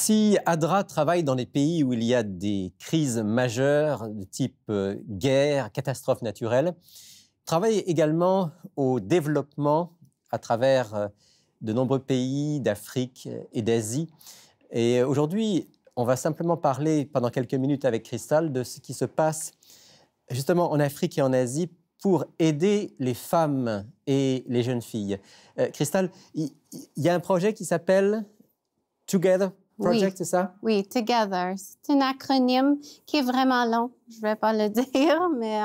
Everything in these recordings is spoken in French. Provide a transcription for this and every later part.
Si ADRA travaille dans les pays où il y a des crises majeures de type guerre, catastrophes naturelles, travaille également au développement à travers de nombreux pays d'Afrique et d'Asie. Et aujourd'hui, on va simplement parler pendant quelques minutes avec Crystal de ce qui se passe justement en Afrique et en Asie pour aider les femmes et les jeunes filles. Crystal, il y a un projet qui s'appelle Together Project, Oui. c'est ça? Oui, Together. C'est un acronyme qui est vraiment long, je ne vais pas le dire, mais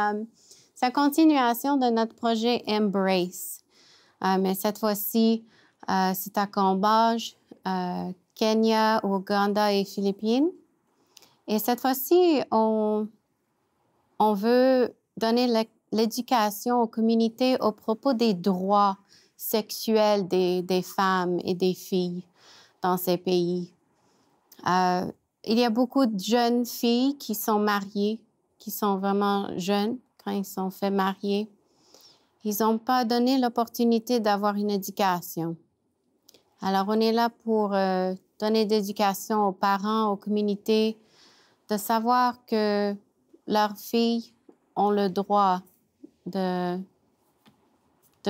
c'est la continuation de notre projet Embrace. Mais cette fois-ci, c'est à Cambodge, Kenya, Ouganda et Philippines. Et cette fois-ci, on veut donner l'éducation aux communautés au propos des droits sexuels des femmes et des filles dans ces pays. Il y a beaucoup de jeunes filles qui sont mariées, qui sont vraiment jeunes quand ils sont fait marier. Ils n'ont pas donné l'opportunité d'avoir une éducation. Alors, on est là pour donner de l'éducation aux parents, aux communautés, de savoir que leurs filles ont le droit de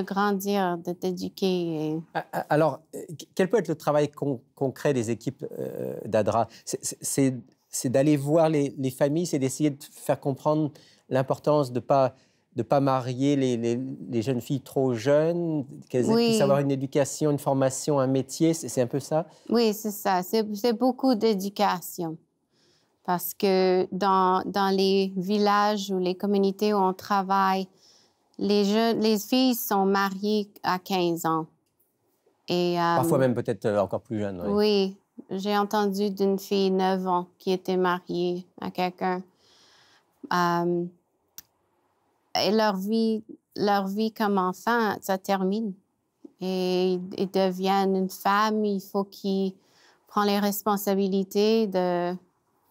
grandir, de t'éduquer. Alors, quel peut être le travail concret des équipes d'ADRA? C'est d'aller voir les familles, c'est d'essayer de faire comprendre l'importance de ne pas marier les jeunes filles trop jeunes, qu'elles puissent avoir une éducation, une formation, un métier, c'est un peu ça? Oui, c'est ça. C'est beaucoup d'éducation. Parce que dans les villages ou les communautés où on travaille, les filles sont mariées à 15 ans. Et, parfois même peut-être encore plus jeunes. Oui, j'ai entendu d'une fille 9 ans qui était mariée à quelqu'un. Et leur vie comme enfant, ça termine. Et ils deviennent une femme, il faut qu'ils prennent les responsabilités de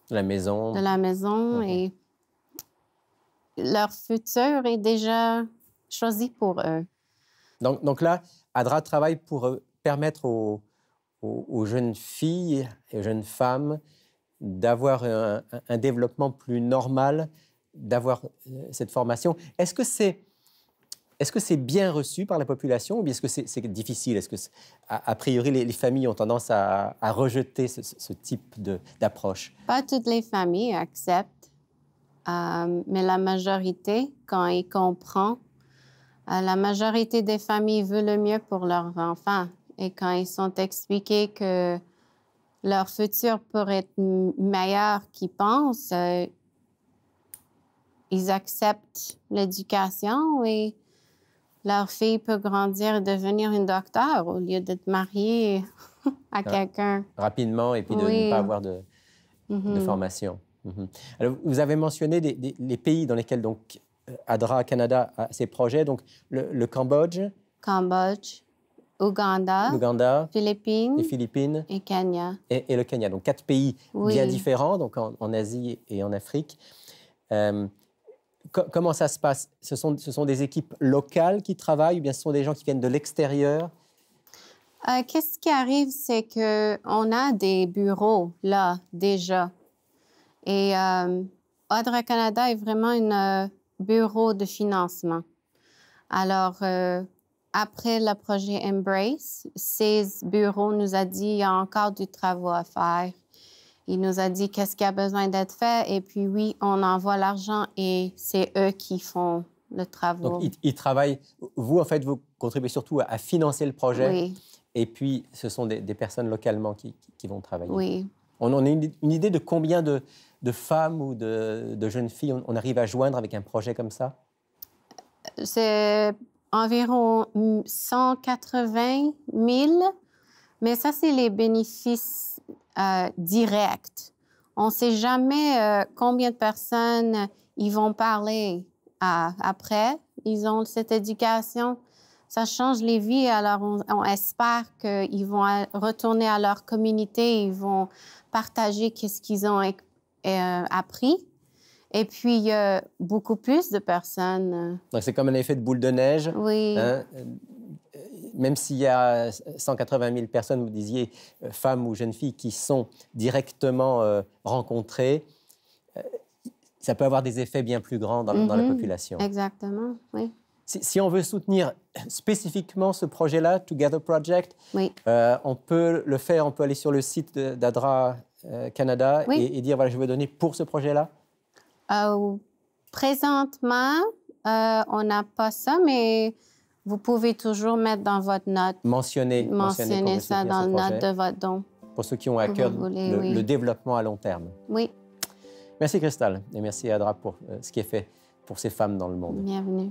la maison. Et leur futur est déjà choisi pour eux. Donc là, ADRA travaille pour permettre aux jeunes filles et aux jeunes femmes d'avoir un développement plus normal, d'avoir cette formation. Est-ce que c'est bien reçu par la population ou bien est-ce que c'est difficile? Est-ce que, a priori, les familles ont tendance à rejeter ce type d'approche? Pas toutes les familles acceptent, mais la majorité, quand ils comprennent, la majorité des familles veulent le mieux pour leurs enfants. Et quand ils sont expliqués que leur futur pourrait être meilleur qu'ils pensent, ils acceptent l'éducation et leur fille peut grandir et devenir une docteure au lieu d'être mariée à quelqu'un. Rapidement et puis de ne pas avoir de formation. Alors, vous avez mentionné les pays dans lesquels donc, ADRA Canada a ses projets, donc le Cambodge. Cambodge, Ouganda, Philippines et Kenya. Et le Kenya. Donc 4 pays bien différents, donc en Asie et en Afrique. Comment ça se passe? Ce sont des équipes locales qui travaillent ou bien ce sont des gens qui viennent de l'extérieur? Qu'est-ce qui arrive, c'est qu'on a des bureaux là déjà. Et ADRA Canada est vraiment un bureau de financement. Alors, après le projet Embrace, ces bureaux nous a dit qu'il y a encore du travail à faire. Il nous a dit qu'est-ce qui a besoin d'être fait. Et puis, oui, on envoie l'argent et c'est eux qui font le travail. Donc, ils travaillent. Vous, en fait, vous contribuez surtout à financer le projet. Oui. Et puis, ce sont des personnes localement qui vont travailler. Oui. On a une idée de combien de femmes ou de jeunes filles on arrive à joindre avec un projet comme ça? C'est environ 180 000, mais ça, c'est les bénéfices directs. On ne sait jamais combien de personnes ils vont parler après. Ils ont cette éducation. Ça change les vies, alors on espère qu'ils vont retourner à leur communauté, ils vont partager ce qu'ils ont appris. Et puis, il y a beaucoup plus de personnes. Donc, c'est comme un effet de boule de neige. Oui. Hein? même s'il y a 180 000 personnes, vous disiez, femmes ou jeunes filles, qui sont directement rencontrées, ça peut avoir des effets bien plus grands dans la population. Exactement, oui. Si on veut soutenir spécifiquement ce projet-là, Together Project, Oui. On peut le faire, on peut aller sur le site d'ADRA Canada et dire, voilà, je veux donner pour ce projet-là? Présentement, on n'a pas ça, mais vous pouvez toujours mettre dans votre note. Mentionner ça dans le note de votre don. Pour ceux qui ont à cœur le développement à long terme. Oui. Merci Cristal et merci ADRA pour ce qui est fait pour ces femmes dans le monde. Bienvenue.